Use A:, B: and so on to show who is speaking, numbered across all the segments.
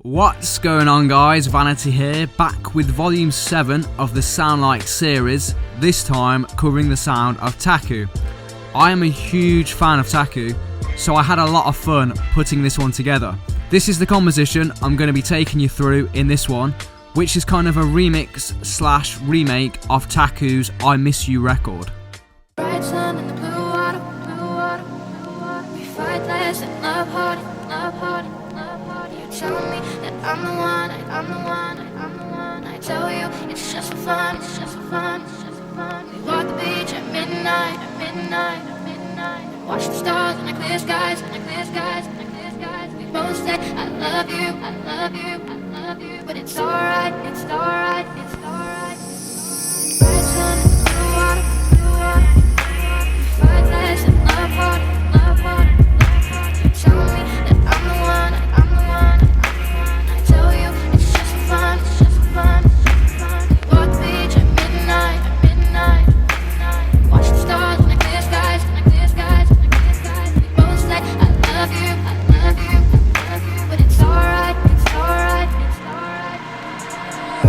A: What's going on, guys? Vanity here, back with volume 7 of the Sound Like series, this time covering the sound of taku. I am a huge fan of taku, so I had a lot of fun putting this one together. This is the composition I'm going to be taking you through in this one, which is kind of a remix / remake of Taku's I Miss You record.
B: Bright sun in the blue water, blue water, blue water. We fight less and love harder, love harder, love harder. You tell me that I'm the one, I'm the one, I'm the one. I tell you it's just for fun, it's just for fun, it's just for fun. We walk the beach at midnight, at midnight, at midnight. And watch the stars and the clear skies, and the clear skies, and the clear skies. We both say I love you, I love you, I love you. But it's alright, it's alright, it's alright. Bright sun in the blue water, blue water. Fight less and love harder, love harder, love harder. You tell me that I'm the one, I'm the one, I'm the one. I tell you it's just for fun, it's just for fun, it's just for fun. We walk the beach at midnight, at midnight, at midnight. Watch the stars and the clear skies, and the clear skies, and the clear skies. We both say I love you, I love you, I love you. But it's alright, it's alright, it's alright.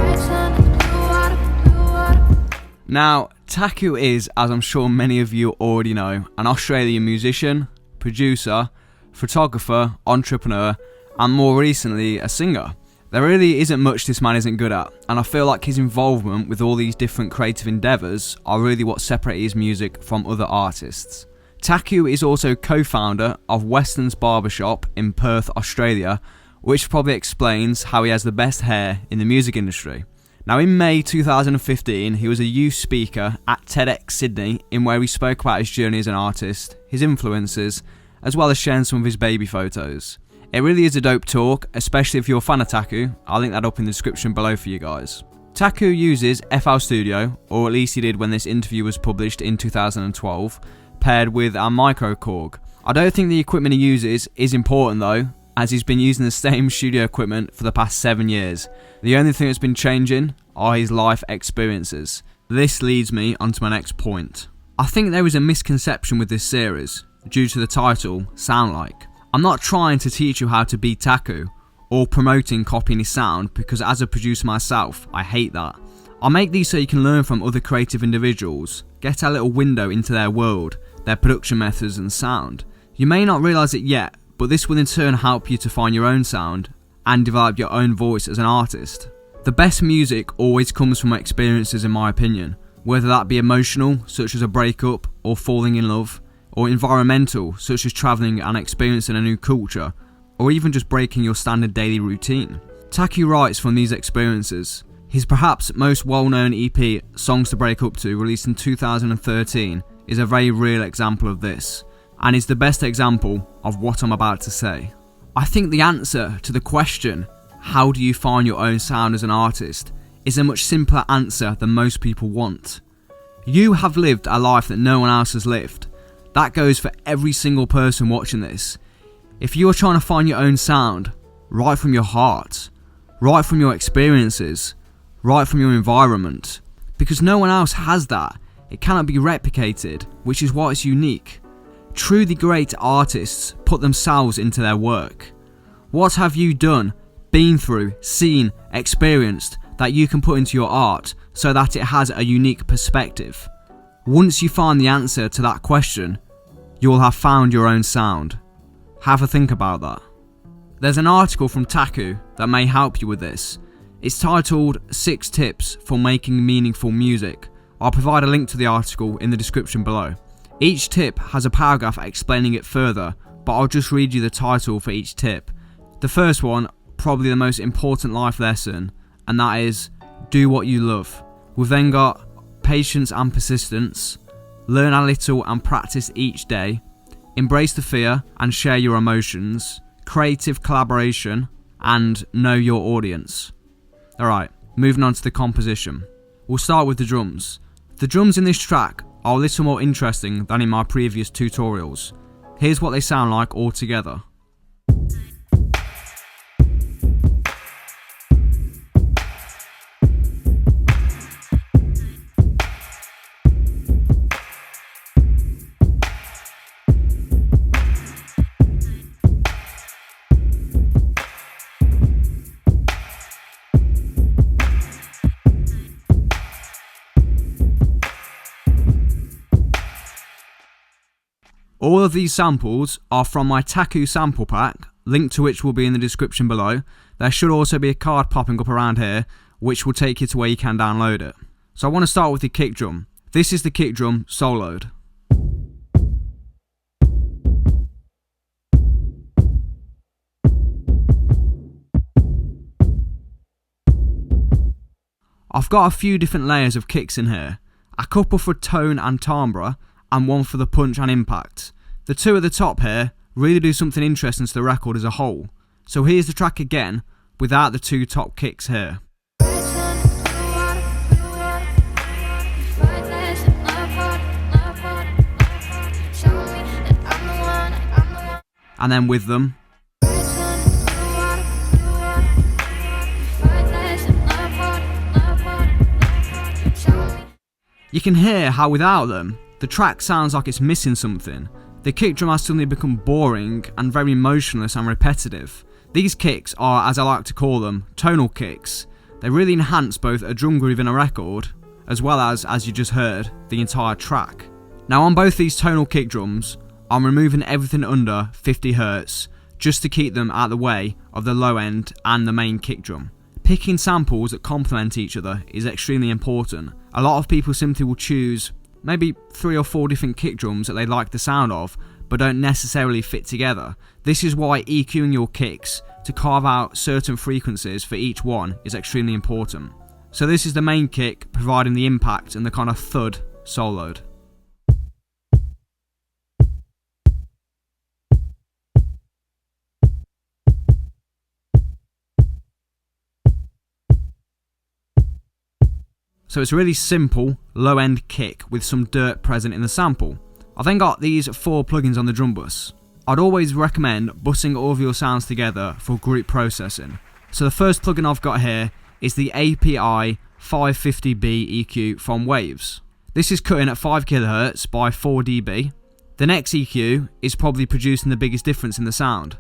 B: Bright sun in the blue water, blue water.
A: Now, Taku is, as I'm sure many of you already know, an Australian musician, producer, photographer, entrepreneur, and more recently, a singer. There really isn't much this man isn't good at, and I feel like his involvement with all these different creative endeavours are really what separate his music from other artists. Taku is also co-founder of Weston's Barbershop in Perth, Australia, which probably explains how he has the best hair in the music industry. Now, in May 2015, he was a youth speaker at TEDx Sydney, in where he spoke about his journey as an artist, his influences, as well as sharing some of his baby photos. It really is a dope talk, especially if you're a fan of Taku. I'll link that up in the description below for you guys. Taku uses FL Studio, or at least he did when this interview was published in 2012, paired with our Micro Korg. I don't think the equipment he uses is important though, as he's been using the same studio equipment for the past 7 years. The only thing that's been changing are his life experiences. This leads me onto my next point. I think there is a misconception with this series, due to the title, Sound Like. I'm not trying to teach you how to be Taku, or promoting copying his sound, because as a producer myself, I hate that. I make these so you can learn from other creative individuals, get a little window into their world, their production methods and sound. You may not realise it yet, but this will in turn help you to find your own sound and develop your own voice as an artist. The best music always comes from experiences, in my opinion, whether that be emotional, such as a breakup or falling in love, or environmental, such as travelling and experiencing a new culture, or even just breaking your standard daily routine. Taku writes from these experiences. His perhaps most well-known EP, Songs to Break Up To, released in 2013, is a very real example of this, and is the best example of what I'm about to say. I think the answer to the question, how do you find your own sound as an artist, is a much simpler answer than most people want. You have lived a life that no one else has lived. That goes for every single person watching this. If you are trying to find your own sound, write from your heart, write from your experiences, write from your environment, because no one else has that. It cannot be replicated, which is why it's unique. Truly great artists put themselves into their work. What have you done, been through, seen, experienced that you can put into your art so that it has a unique perspective? Once you find the answer to that question, you will have found your own sound. Have a think about that. There's an article from Taku that may help you with this. It's titled 6 Tips for Making Meaningful Music. I'll provide a link to the article in the description below. Each tip has a paragraph explaining it further, but I'll just read you the title for each tip. The first one, probably the most important life lesson, and that is, do what you love. We've then got patience and persistence, learn a little and practice each day, embrace the fear and share your emotions, creative collaboration, and know your audience. Alright, moving on to the composition. We'll start with the drums. The drums in this track are a little more interesting than in my previous tutorials. Here's what they sound like all together. All of these samples are from my Taku sample pack, link to which will be in the description below. There should also be a card popping up around here, which will take you to where you can download it. So I want to start with the kick drum. This is the kick drum soloed. I've got a few different layers of kicks in here, a couple for tone and timbre, and one for the punch and impact. The two at the top here really do something interesting to the record as a whole. So here's the track again, without the two top kicks here. And then with them. You can hear how without them, the track sounds like it's missing something. The kick drum has suddenly become boring and very motionless and repetitive. These kicks are, as I like to call them, tonal kicks. They really enhance both a drum groove in a record, as well as you just heard, the entire track. Now on both these tonal kick drums, I'm removing everything under 50 Hz, just to keep them out of the way of the low end and the main kick drum. Picking samples that complement each other is extremely important. A lot of people simply will choose maybe 3 or 4 different kick drums that they like the sound of, but don't necessarily fit together. This is why EQing your kicks to carve out certain frequencies for each one is extremely important. So this is the main kick providing the impact and the kind of thud soloed. So it's a really simple, low-end kick with some dirt present in the sample. I then got these 4 plugins on the drum bus. I'd always recommend busing all of your sounds together for group processing. So the first plugin I've got here is the API 550B EQ from Waves. This is cutting at 5 kHz by 4 dB. The next EQ is probably producing the biggest difference in the sound.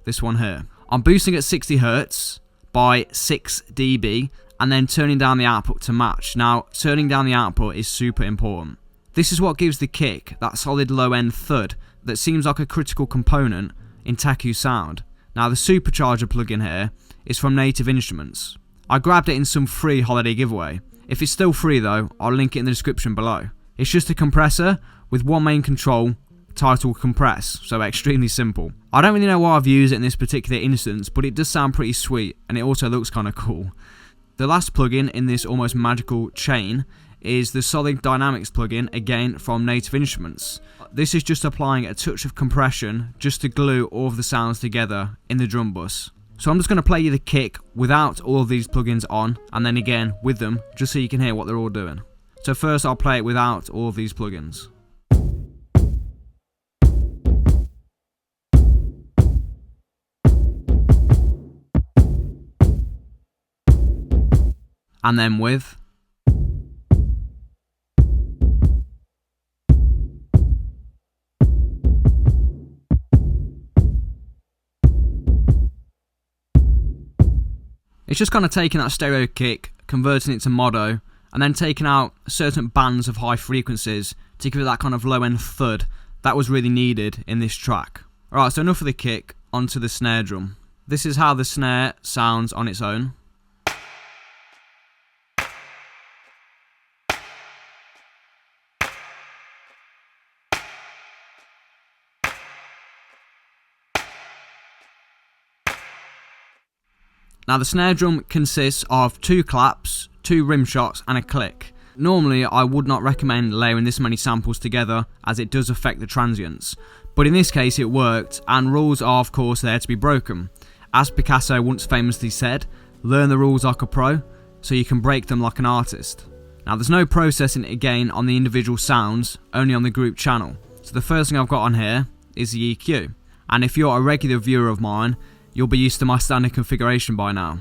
A: This one here. I'm boosting at 60 Hz by 6 dB and then turning down the output to match. Now, turning down the output is super important. This is what gives the kick that solid low-end thud that seems like a critical component in Taku's sound. Now, the supercharger plugin here is from Native Instruments. I grabbed it in some free holiday giveaway. If it's still free though, I'll link it in the description below. It's just a compressor with one main control titled compress, so extremely simple. I don't really know why I've used it in this particular instance, but it does sound pretty sweet and it also looks kind of cool. The last plugin in this almost magical chain is the Solid Dynamics plugin, again from Native Instruments. This is just applying a touch of compression just to glue all of the sounds together in the drum bus. So I'm just going to play you the kick without all of these plugins on, and then again with them, just so you can hear what they're all doing. So first I'll play it without all of these plugins. And then with. It's just kind of taking that stereo kick, converting it to mono, and then taking out certain bands of high frequencies to give it that kind of low end thud that was really needed in this track. Alright, so enough of the kick, onto the snare drum. This is how the snare sounds on its own. Now the snare drum consists of 2 claps, 2 rim shots and a click. Normally I would not recommend layering this many samples together as it does affect the transients, but in this case it worked, and rules are of course there to be broken. As Picasso once famously said, learn the rules like a pro so you can break them like an artist. Now there's no processing again on the individual sounds, only on the group channel. So the first thing I've got on here is the EQ, and if you're a regular viewer of mine, you'll be used to my standard configuration by now.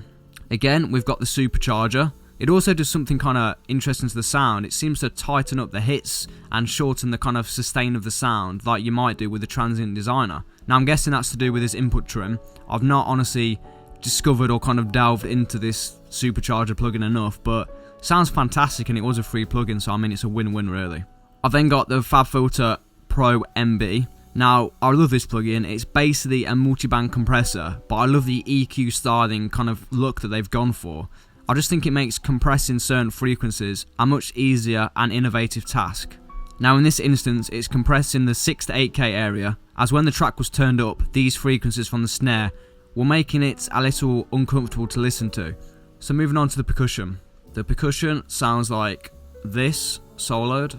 A: Again, we've got the supercharger. It also does something kind of interesting to the sound. It seems to tighten up the hits and shorten the kind of sustain of the sound like you might do with the transient designer. Now I'm guessing that's to do with this input trim. I've not honestly discovered or kind of delved into this supercharger plugin enough, but sounds fantastic and it was a free plugin, so I mean it's a win-win really. I've then got the FabFilter Pro MB. Now, I love this plugin. It's basically a multi-band compressor, but I love the EQ styling kind of look that they've gone for. I just think it makes compressing certain frequencies a much easier and innovative task. Now in this instance, it's compressing the 6 to 8K area, as when the track was turned up, these frequencies from the snare were making it a little uncomfortable to listen to. So moving on to the percussion. The percussion sounds like this, soloed.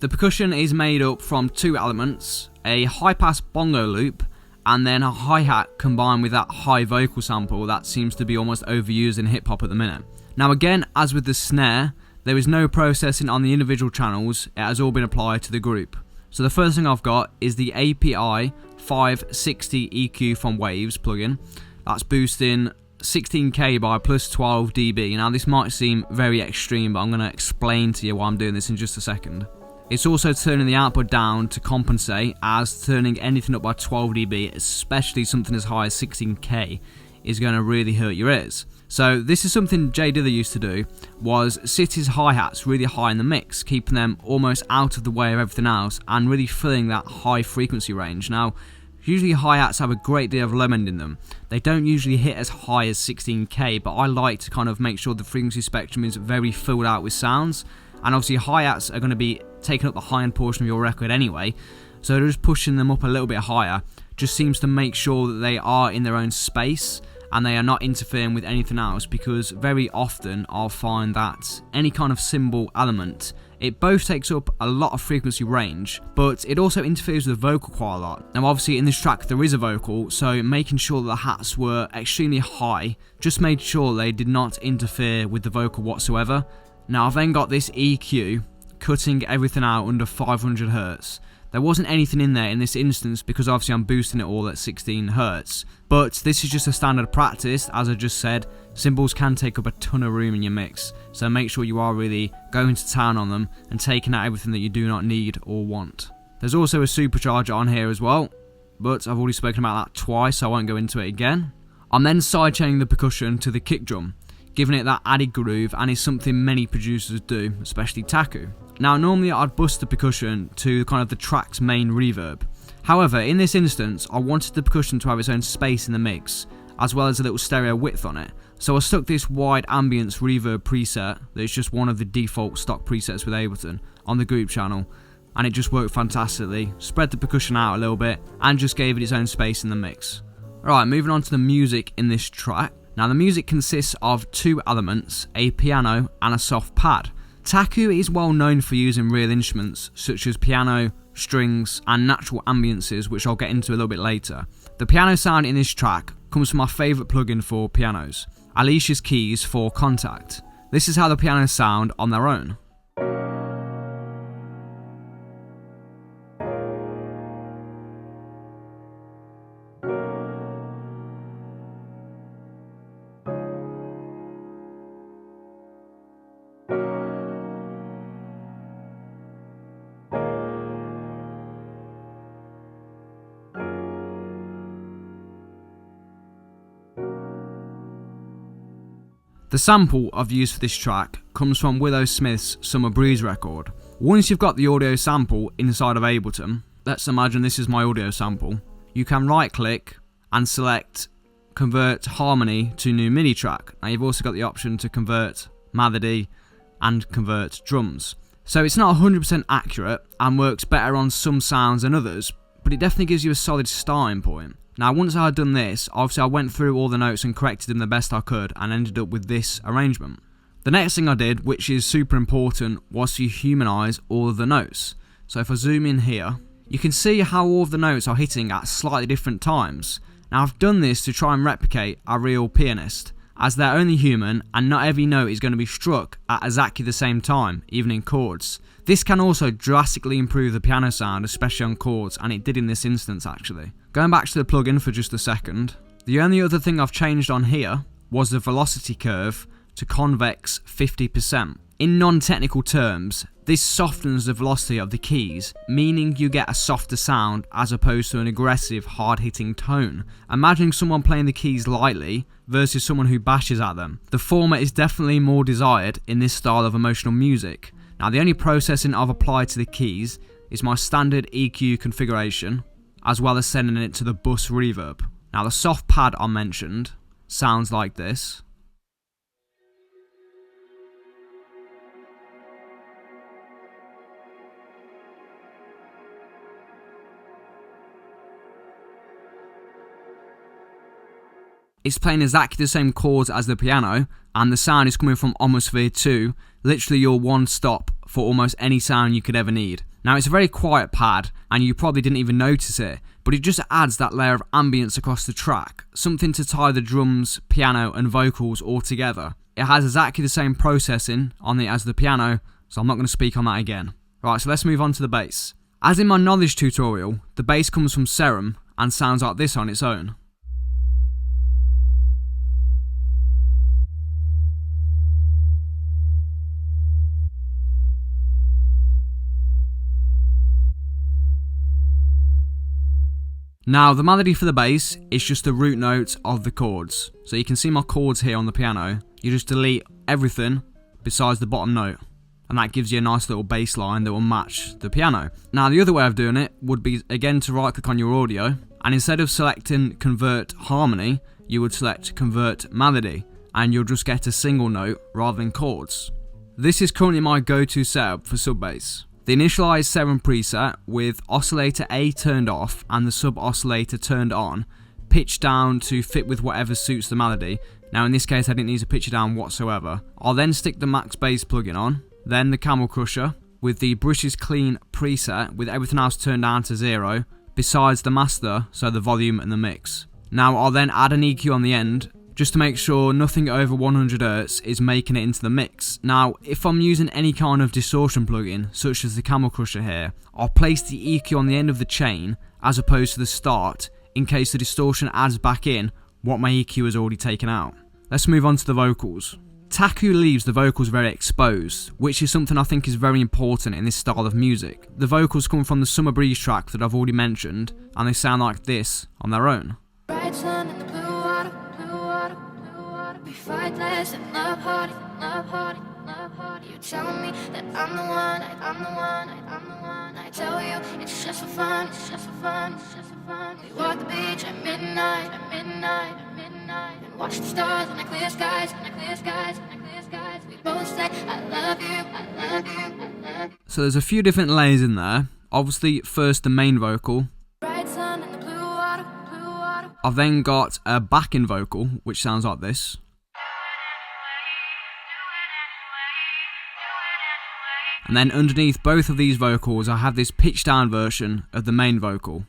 A: The percussion is made up from two elements, a high-pass bongo loop and then a hi-hat combined with that high vocal sample that seems to be almost overused in hip-hop at the minute. Now again, as with the snare, there is no processing on the individual channels, it has all been applied to the group. So the first thing I've got is the API 560 EQ from Waves plugin. That's boosting 16K by plus 12 dB. Now this might seem very extreme, but I'm going to explain to you why I'm doing this in just a second. It's also turning the output down to compensate, as turning anything up by 12 dB, especially something as high as 16K, is going to really hurt your ears. So this is something J Dilla used to do, was sit his hi-hats really high in the mix, keeping them almost out of the way of everything else and really filling that high frequency range. Now, usually hi-hats have a great deal of low end in them. They don't usually hit as high as 16K, but I like to kind of make sure the frequency spectrum is very filled out with sounds. And obviously hi-hats are going to be taking up the high-end portion of your record anyway, so just pushing them up a little bit higher just seems to make sure that they are in their own space and they are not interfering with anything else, because very often I'll find that any kind of cymbal element, it both takes up a lot of frequency range, but it also interferes with the vocal quite a lot. Now obviously in this track there is a vocal, so making sure that the hats were extremely high just made sure they did not interfere with the vocal whatsoever. Now I've then got this EQ cutting everything out under 500 Hz. There wasn't anything in there in this instance because obviously I'm boosting it all at 16 Hz. But this is just a standard practice, as I just said. Cymbals can take up a ton of room in your mix, so make sure you are really going to town on them and taking out everything that you do not need or want. There's also a supercharger on here as well, but I've already spoken about that twice, so I won't go into it again. I'm then sidechaining the percussion to the kick drum, giving it that added groove, and is something many producers do, especially Taku. Now normally I'd bust the percussion to kind of the track's main reverb. However, in this instance I wanted the percussion to have its own space in the mix, as well as a little stereo width on it. So I stuck this wide ambience reverb preset, that is just one of the default stock presets with Ableton, on the group channel, and it just worked fantastically. Spread the percussion out a little bit and just gave it its own space in the mix. Alright, moving on to the music in this track. Now the music consists of two elements, a piano and a soft pad. Taku is well known for using real instruments such as piano, strings and natural ambiances, which I'll get into a little bit later. The piano sound in this track comes from my favourite plugin for pianos, Alicia's Keys for Contact. This is how the pianos sound on their own. The sample I've used for this track comes from Willow Smith's Summer Breeze record. Once you've got the audio sample inside of Ableton, let's imagine this is my audio sample, you can right click and select Convert Harmony to New MIDI track. Now you've also got the option to convert melody and convert drums. So it's not 100% accurate and works better on some sounds than others, but it definitely gives you a solid starting point. Now once I had done this, obviously I went through all the notes and corrected them the best I could and ended up with this arrangement. The next thing I did, which is super important, was to humanize all of the notes. So if I zoom in here, you can see how all of the notes are hitting at slightly different times. Now I've done this to try and replicate a real pianist, as they're only human and not every note is going to be struck at exactly the same time, even in chords. This can also drastically improve the piano sound, especially on chords, and it did in this instance actually. Going back to the plugin for just a second, the only other thing I've changed on here was the velocity curve to convex 50%. In non-technical terms, This softens the velocity of the keys, meaning you get a softer sound as opposed to an aggressive, hard-hitting tone. Imagine someone playing the keys lightly versus someone who bashes at them. The former is definitely more desired in this style of emotional music. Now, the only processing I've applied to the keys is my standard EQ configuration, as well as sending it to the bus reverb. Now, the soft pad I mentioned sounds like this. It's playing exactly the same chords as the piano, and the sound is coming from Atmosphere 2, literally your one stop for almost any sound you could ever need. Now, it's a very quiet pad, and you probably didn't even notice it, but it just adds that layer of ambience across the track, something to tie the drums, piano and vocals all together. It has exactly the same processing on it as the piano, so I'm not going to speak on that again. Right, so let's move on to the bass. As in my knowledge tutorial, the bass comes from Serum and sounds like this on its own. Now, the melody for the bass is just the root note of the chords. So you can see my chords here on the piano. You just delete everything besides the bottom note, and that gives you a nice little bass line that will match the piano. Now, the other way of doing it would be, again, to right click on your audio, and instead of selecting Convert Harmony, you would select Convert Melody, and you'll just get a single note rather than chords. This is currently my go-to setup for sub bass. The initialized 7 preset with oscillator A turned off and the sub oscillator turned on, pitched down to fit with whatever suits the melody. Now, in this case, I didn't need to pitch it down whatsoever. I'll then stick the Max Bass plugin on, then the Camel Crusher with the British Clean preset with everything else turned down to 0, besides the master, so the volume and the mix. Now, I'll then add an EQ on the end, just to make sure nothing over 100Hz is making it into the mix. Now, if I'm using any kind of distortion plugin, such as the Camel Crusher here, I'll place the EQ on the end of the chain, as opposed to the start, in case the distortion adds back in what my EQ has already taken out. Let's move on to the vocals. Taku leaves the vocals very exposed, which is something I think is very important in this style of music. The vocals come from the Summer Breeze track that I've already mentioned, and they sound like this on their own.
B: Bright sun in the blue water, blue water, blue water. We fight less and love harder, love harder, love harder. You tell me that I'm the one, I'm the one, I'm the one. I tell you it's just for fun, it's just for fun, it's just for fun. We walk the beach at midnight, at midnight, at midnight, and watch the stars in the clear skies, in the clear skies, in the clear skies. We both say I love you, I love you, I love you.
A: So there's a few different layers in there. Obviously, first the main vocal.
B: Bright sun in the blue water, blue water.
A: I've then got a backing vocal, which sounds like this. And then underneath both of these vocals, I have this pitched down version of the main vocal.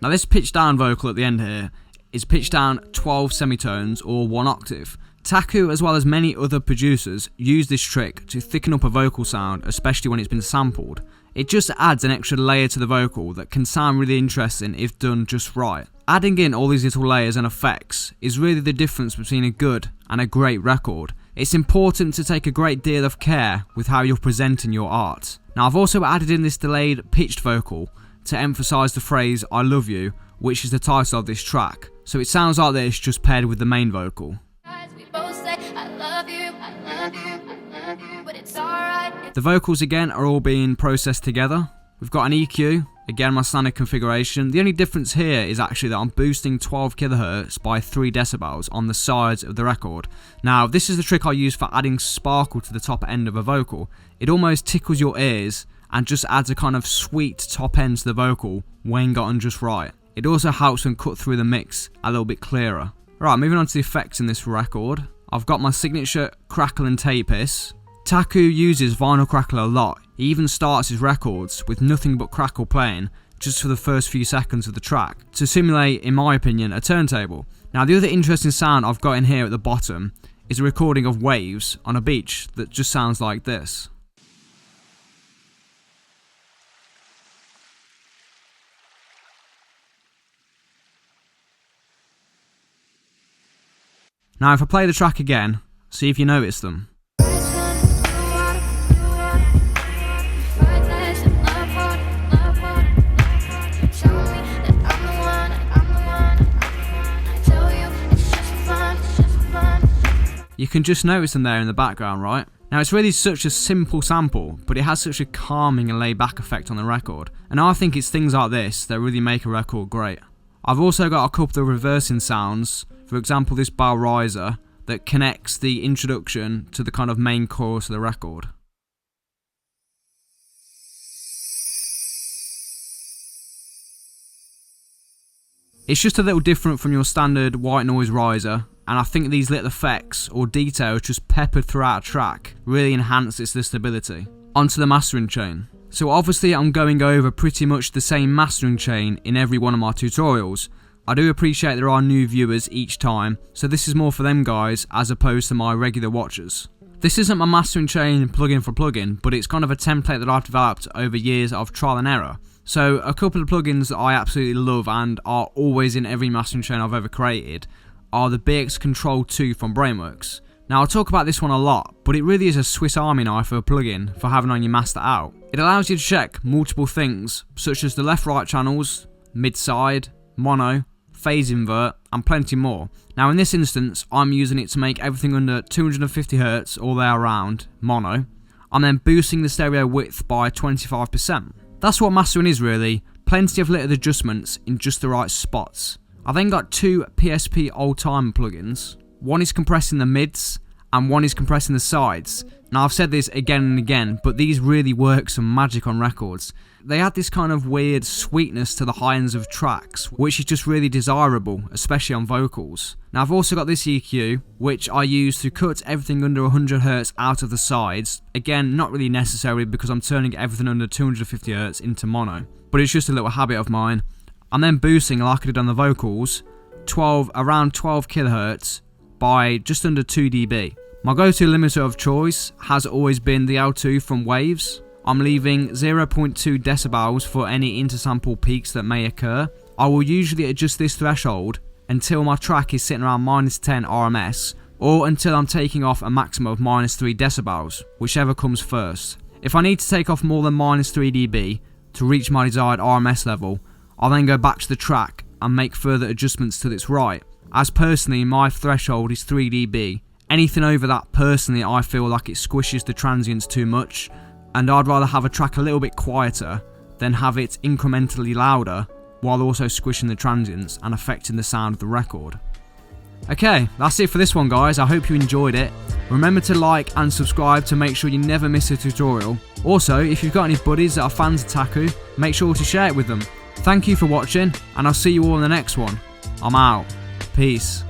A: Now, this pitched down vocal at the end here is pitched down 12 semitones or 1 octave. Taku, as well as many other producers, use this trick to thicken up a vocal sound, especially when it's been sampled. It just adds an extra layer to the vocal that can sound really interesting if done just right. Adding in all these little layers and effects is really the difference between a good and a great record. It's important to take a great deal of care with how you're presenting your art. Now, I've also added in this delayed pitched vocal to emphasise the phrase "I love you," which is the title of this track. So it sounds like this just paired with the main vocal.
B: We both say I love you, I love you, I love you, but it's alright.
A: The vocals again are all being processed together. We've got an EQ, again my standard configuration. The only difference here is actually that I'm boosting 12 kilohertz by 3 decibels on the sides of the record. Now, this is the trick I use for adding sparkle to the top end of a vocal. It almost tickles your ears and just adds a kind of sweet top end to the vocal when gotten just right. It also helps when cut through the mix a little bit clearer. Right, moving on to the effects in this record. I've got my signature crackle and tape hiss. Taku uses vinyl crackle a lot. He even starts his records with nothing but crackle playing just for the first few seconds of the track to simulate, in my opinion, a turntable. Now, the other interesting sound I've got in here at the bottom is a recording of waves on a beach that just sounds like this. Now if I play the track again, see if you notice them. You can just notice them there in the background, right? Now it's really such a simple sample, but it has such a calming and laid back effect on the record. And I think it's things like this that really make a record great. I've also got a couple of reversing sounds, for example this bar riser, that connects the introduction to the kind of main chorus of the record. It's just a little different from your standard white noise riser, and I think these little effects or details just peppered throughout a track really enhance its listenability. Onto the mastering chain. So obviously I'm going over pretty much the same mastering chain in every one of my tutorials. I do appreciate there are new viewers each time, so this is more for them guys as opposed to my regular watchers. This isn't my mastering chain plugin for plugin, but it's kind of a template that I've developed over years of trial and error. So a couple of plugins that I absolutely love and are always in every mastering chain I've ever created are the BX Control 2 from Brainworks. Now I'll talk about this one a lot, but it really is a Swiss Army knife for a plugin for having on your master out. It allows you to check multiple things, such as the left-right channels, mid-side, mono, phase invert, and plenty more. Now in this instance, I'm using it to make everything under 250Hz all the way around, mono. I'm then boosting the stereo width by 25%. That's what mastering is really, plenty of little adjustments in just the right spots. I then got two PSP old-time plugins. One is compressing the mids, and one is compressing the sides. Now I've said this again and again, but these really work some magic on records. They add this kind of weird sweetness to the high ends of tracks, which is just really desirable, especially on vocals. Now I've also got this EQ, which I use to cut everything under 100Hz out of the sides. Again, not really necessary because I'm turning everything under 250Hz into mono, but it's just a little habit of mine. I'm then boosting, like I did on the vocals, around 12 kilohertz by just under 2 dB. My go-to limiter of choice has always been the L2 from Waves. I'm leaving 0.2 decibels for any intersample peaks that may occur. I will usually adjust this threshold until my track is sitting around -10 RMS, or until I'm taking off a maximum of -3 decibels, whichever comes first. If I need to take off more than -3 dB to reach my desired RMS level, I'll then go back to the track and make further adjustments to its right. As personally, my threshold is 3 dB. Anything over that personally I feel like it squishes the transients too much, and I'd rather have a track a little bit quieter than have it incrementally louder while also squishing the transients and affecting the sound of the record. Okay, that's it for this one guys, I hope you enjoyed it. Remember to like and subscribe to make sure you never miss a tutorial. Also, if you've got any buddies that are fans of Taku, make sure to share it with them. Thank you for watching, and I'll see you all in the next one. I'm out. Peace.